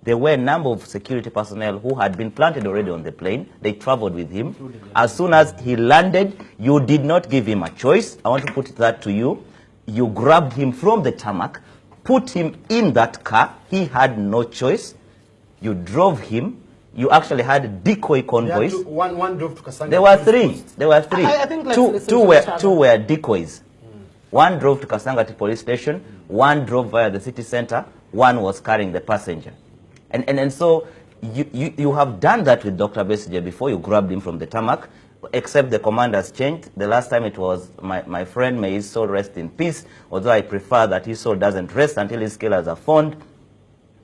there were a number of security personnel who had been planted already on the plane. They traveled with him. As soon as he landed, you did not give him a choice. I want to put that to you. You grabbed him from the tarmac, put him in that car. He had no choice. You drove him. You actually had decoy convoys. One drove to Kasanga. There were three. There were three. I think two were decoys. One drove to Kasanga police station. One drove via the city center. One was carrying the passenger. And so you have done that with Dr. Besigye before. You grabbed him from the tarmac, except the command has changed. The last time it was my friend, may his soul rest in peace, although I prefer that his soul doesn't rest until his killers are found.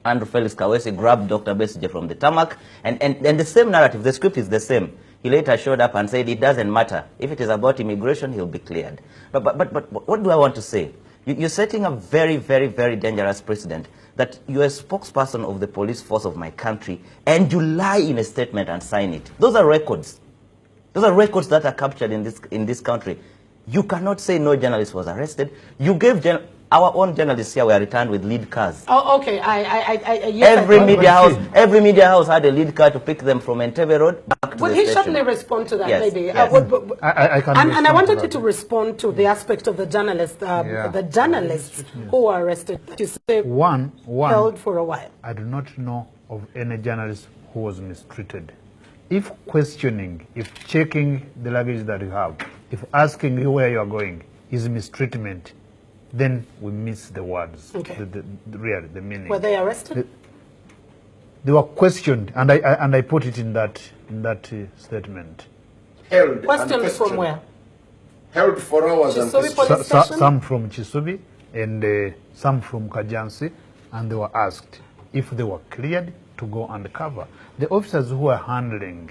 Andrew Felix Kawesi grabbed Dr. Besigye from the tarmac, and the same narrative, the script is the same. He later showed up and said it doesn't matter. If it is about immigration, he'll be cleared. But what do I want to say? You're setting a very, very, very dangerous precedent that you're a spokesperson of the police force of my country and you lie in a statement and sign it. Those are records. Those are records that are captured in this country. You cannot say no journalist was arrested. You gave our own journalists here were returned with lead cars. Oh, okay. Yes, every media house had a lead car to pick them from Entebbe Road back to the station. Will he shortly respond to that, yes, maybe? Yes. I can and I wanted you to respond to the aspect of the journalists, the journalists who were arrested. You say one held for a while. I do not know of any journalist who was mistreated. If questioning, if checking the luggage that you have, if asking you where you are going is mistreatment, then we miss the words, okay. the meaning. Were they arrested? They were questioned, and I put it in that statement. Held. Questions from where? Held for hours. Some from Chisubi and some from Kajansi, and they were asked if they were cleared to go undercover. The officers who were handling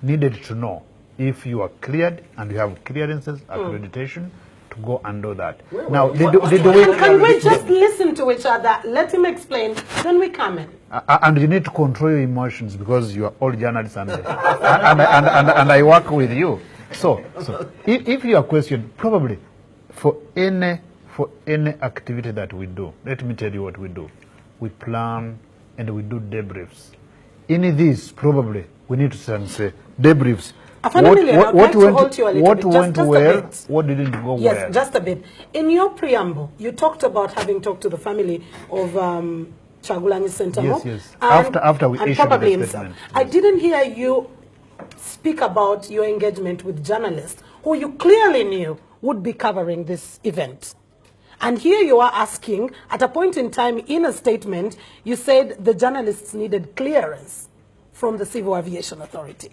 needed to know if you are cleared and you have clearances, accreditation, to go and do that. Now, can we just listen to each other? Let him explain, then we come in. And you need to control your emotions because you are all journalists and I work with you. So if you are questioned, probably for any activity that we do, let me tell you what we do. We plan and we do debriefs. In this, probably we need to say debriefs. What went well, what didn't go well? Yes, just a bit. In your preamble, you talked about having talked to the family of Chagulanyi Sentamo. Yes. After we issued the statement. I didn't hear you speak about your engagement with journalists who you clearly knew would be covering this event. And here you are asking, at a point in time in a statement, you said the journalists needed clearance from the Civil Aviation Authority.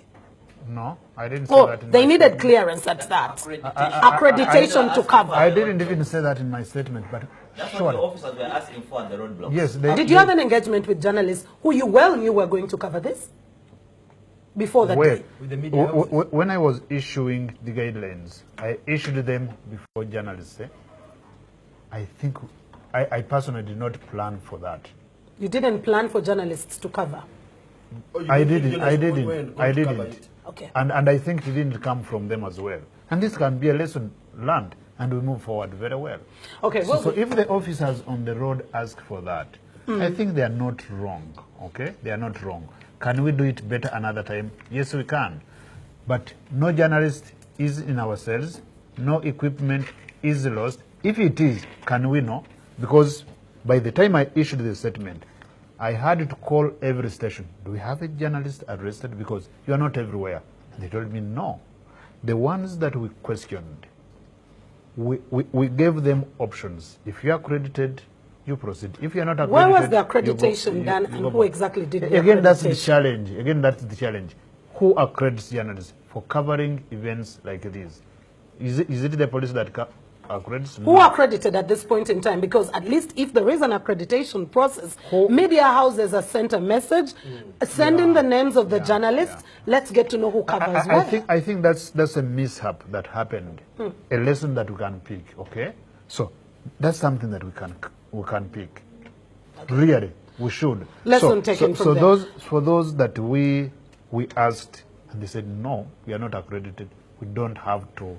No, I didn't say that. They needed clearance at that. Accreditation to cover. I didn't even say that in my statement, but that's what the officers were asking for at the roadblocks. Yes. Did you have an engagement with journalists who you well knew were going to cover this before that day? With the media when I was issuing the guidelines, I issued them before journalists. I think I personally did not plan for that. You didn't plan for journalists to cover? I didn't. Okay. And I think it didn't come from them as well. And this can be a lesson learned, and we move forward very well. Okay. Well, so if the officers on the road ask for that, I think they are not wrong. Okay, they are not wrong. Can we do it better another time? Yes, we can. But no journalist is in our cells. No equipment is lost. If it is, can we know? Because by the time I issued the statement, I had to call every station. Do we have a journalist arrested? Because you are not everywhere. And they told me no. The ones that we questioned, we gave them options. If you are accredited, you proceed. If you are not accredited, where was the accreditation done, and who exactly did the Again, that's the challenge. Again, that's the challenge. Who accredits journalists for covering events like this? Is it the police that accredits? Who accredited at this point in time? Because at least if there is an accreditation process, media houses are sent a message, sending the names of the journalists. Let's get to know who covers what. I think that's a mishap that happened. A lesson that we can pick. Okay, so that's something that we can pick. Okay. Really, we should. Lesson taken from them. For those that we asked and they said no, we are not accredited. We don't have to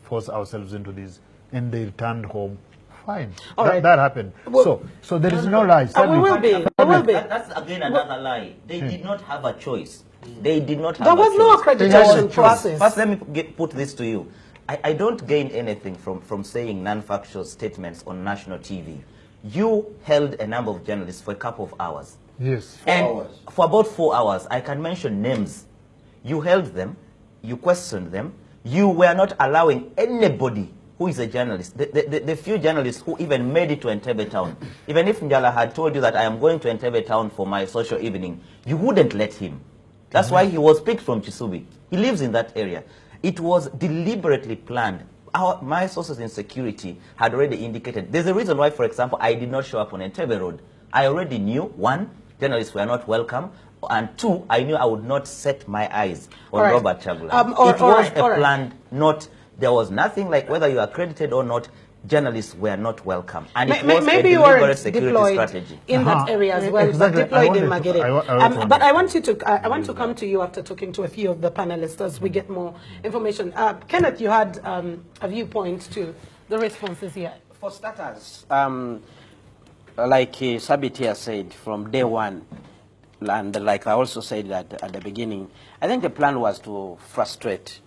force ourselves into this. And they returned home Fine. All right. That happened. Well, so there is no lie. we will be. There will be. That's again another lie. They did not have a choice. They did not have There a was no choice. accreditation process. First, let me put this to you. I don't gain anything from saying non-factual statements on national TV. You held a number of journalists for a couple of hours. Yes. And for about 4 hours, I can mention names. You held them, you questioned them, you were not allowing anybody who is a journalist, the few journalists who even made it to Entebbe town. Even if Njala had told you that I am going to Entebbe town for my social evening, you wouldn't let him. That's why he was picked from Chisubi. He lives in that area. It was deliberately planned. My sources in security had already indicated. There's a reason why, for example, I did not show up on Entebbe Road. I already knew, one, journalists were not welcome, and two, I knew I would not set my eyes on Robert Chagula. It was a planned, not, there was nothing like whether you are accredited or not, journalists were not welcome. And it was maybe a you deliberate weren't security deployed strategy. in that area as well, Exactly. but deployed in Magere. But I I want you to, I want to come to you after talking to a few of the panelists as we get more information. Kenneth, you had a viewpoint to the responses here. For starters, like Sabit here said, from day one, and like I also said that at the beginning, I think the plan was to frustrate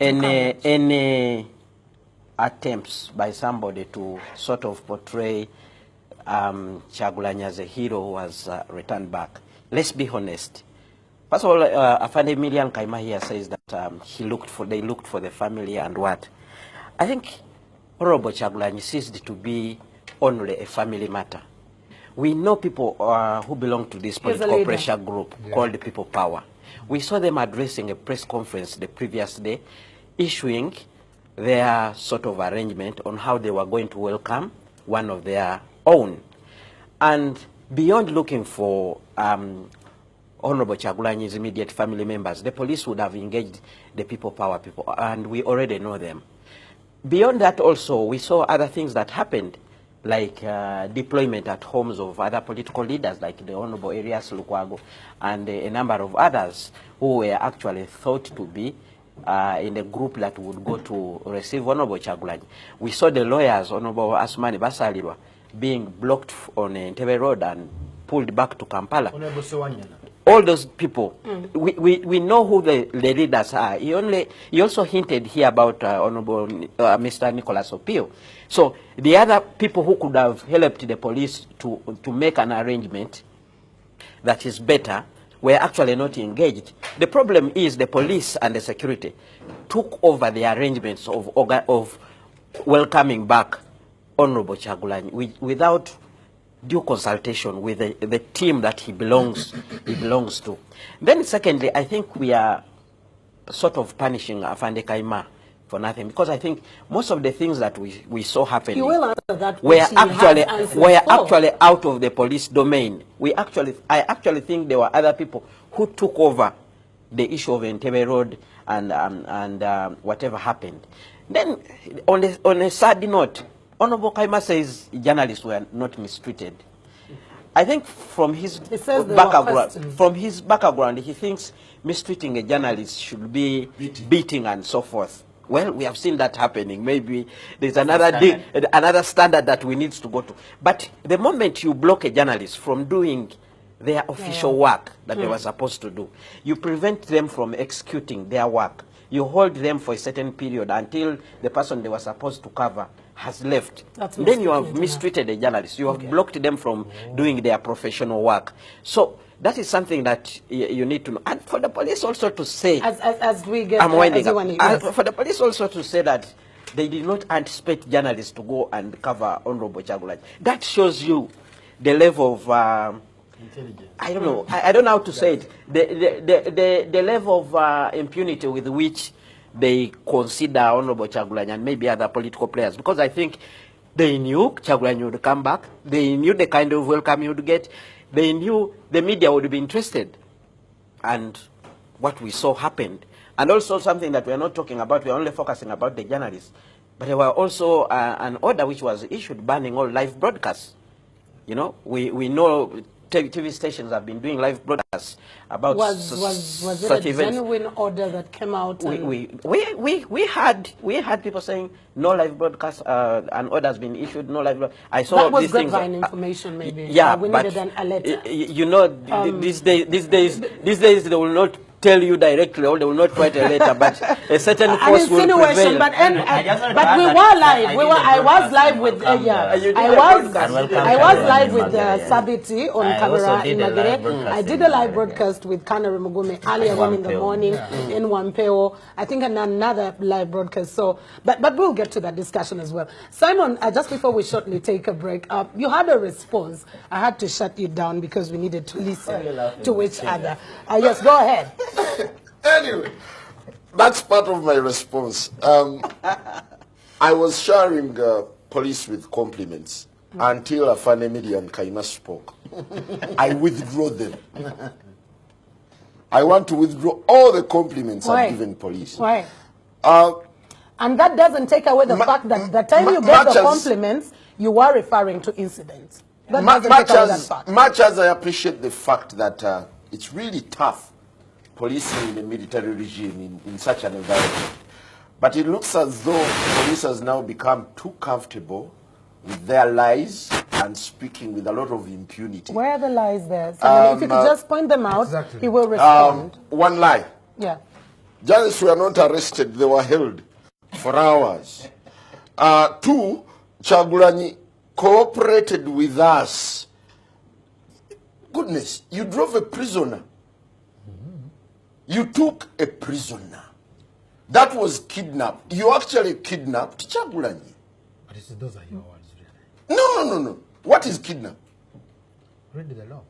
any attempts by somebody to sort of portray Chagulanyi as a hero who was returned back. Let's be honest. First of all, Afande Milian Kayima here says that they looked for the family and what. I think Honorable Chagulanyi ceased to be only a family matter. We know people who belong to this political pressure group called the People Power. We saw them addressing a press conference the previous day, issuing their sort of arrangement on how they were going to welcome one of their own. And beyond looking for Honorable Chagulanyi's immediate family members, the police would have engaged the People Power people, and we already know them. Beyond that also, we saw other things that happened, like deployment at homes of other political leaders, like the Honorable Arias Lukwago, and a number of others who were actually thought to be in the group that would go to receive Honorable Chagulanyi. We saw the lawyers, Honorable Asmani Basaliwa, being blocked on Entebbe Road and pulled back to Kampala. All those people, we know who the leaders are. He also hinted here about Honorable Mr. Nicholas Opio. So the other people who could have helped the police to make an arrangement that is better were actually not engaged. The problem is the police and the security took over the arrangements of welcoming back Honorable Chagulanyi without due consultation with the team that he belongs to. Then secondly, I think we are sort of punishing Afande Kayima for nothing, because I think most of the things that we saw happening were actually out of the police domain. I actually think there were other people who took over the issue of Entebbe Road and whatever happened. Then on a sad note, Honorable Kayima says journalists were not mistreated. I think from his background, he thinks mistreating a journalist should be beating and so forth. Well, we have seen that happening. Maybe there's another standard that we need to go to. But the moment you block a journalist from doing their official work that they were supposed to do, you prevent them from executing their work. You hold them for a certain period until the person they were supposed to cover has left. Then you have mistreated a journalist. You have blocked them from doing their professional work. So that is something that you need to know. And for the police also to say, as we get, for the police also to say that they did not anticipate journalists to go and cover Honorable Chagulanyi. That shows you the level of intelligence. I don't know. I don't know how to say it. The level of impunity with which they consider Honorable Chagulanyi and maybe other political players, because I think they knew Chagulanyi would come back. They knew the kind of welcome he would get. They knew the media would be interested. And what we saw happened. And also something that we are not talking about, we are only focusing about the journalists. But there were also an order which was issued banning all live broadcasts. You know, we know TV stations have been doing live broadcasts about Was such it a events. genuine order that came out? We had people saying no live broadcast, an order has been issued, no live broadcast. I saw That was these things. grapevine information, maybe. Yeah, we but needed a letter. you know, these days they will not tell you directly, or they will not write a letter, but a certain force will prevail. But we were live. I was live with I was live with Sabiti on camera in Magere. I did a live broadcast with Kanare Mugume earlier on in the morning in Wampeo. I think another live broadcast. So, but we'll get to that discussion as well. Simon, just before we shortly take a break, you had a response. I had to shut you down because we needed to listen to each other. Yes, go ahead. Anyway, that's part of my response. I was sharing police with compliments until Afane Media and Kayima spoke. I withdraw them. I want to withdraw all the compliments I've given police. Why? And that doesn't take away the fact that the time you get the compliments, you were referring to incidents. That doesn't take away that fact. Much as I appreciate the fact that it's really tough policing in a military regime in such an environment. But it looks as though police has now become too comfortable with their lies and speaking with a lot of impunity. Where are the lies there? So if you could just point them out, he will respond. One lie. Yeah. Journalists were not arrested, they were held for hours. Two, Kyagulanyi cooperated with us. Goodness, you drove a prisoner. You took a prisoner. That was kidnapped. You actually kidnapped Kyagulanyi. But those are your words, really. No. What is kidnap? Read the law.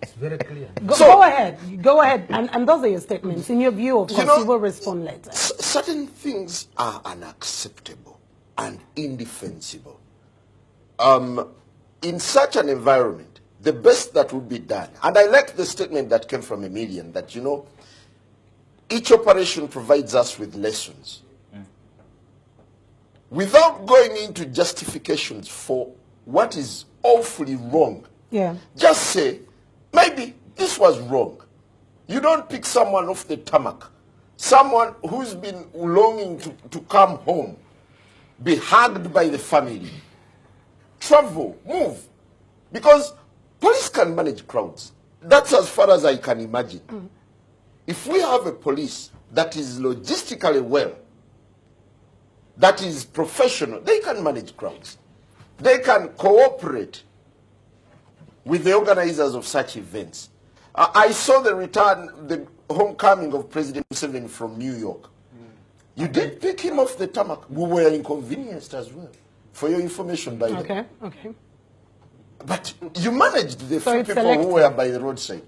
It's very clear. Go ahead. Go ahead. And those are your statements. In your view, of course, you will respond later. Certain things are unacceptable and indefensible. In such an environment, the best that would be done, and I like the statement that came from Emilian, that, you know, each operation provides us with lessons. Without going into justifications for what is awfully wrong, just say, maybe this was wrong. You don't pick someone off the tarmac, someone who's been longing to come home, be hugged by the family, travel, move, because police can manage crowds. That's as far as I can imagine. If we have a police that is logistically well, that is professional, they can manage crowds. They can cooperate with the organizers of such events. I saw the homecoming of President Museveni from New York. You did pick him off the tarmac. We were inconvenienced as well. For your information, by the way. Okay. But you managed the few people who were by the roadside.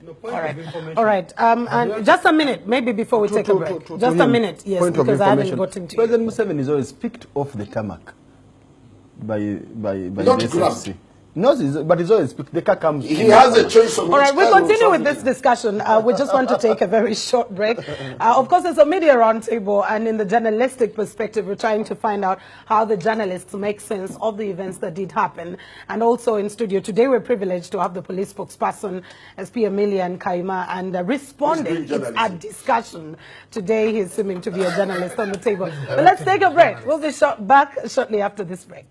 All right. And just a minute, maybe before we take a break. Just a minute, yes, because I haven't gotten to you. President Museveni is always picked off the tarmac by the SFC. No, but it's always picked. The car comes. He has a choice of. All right, we continue with this discussion. We just want to take a very short break. Of course, it's a media roundtable, and in the journalistic perspective, we're trying to find out how the journalists make sense of the events that did happen. And also in studio today, we're privileged to have the police spokesperson, SP Emilian Kayima, and responding. It's a discussion. Today, he's seeming to be a journalist on the table. But let's take a break. We'll be back shortly after this break.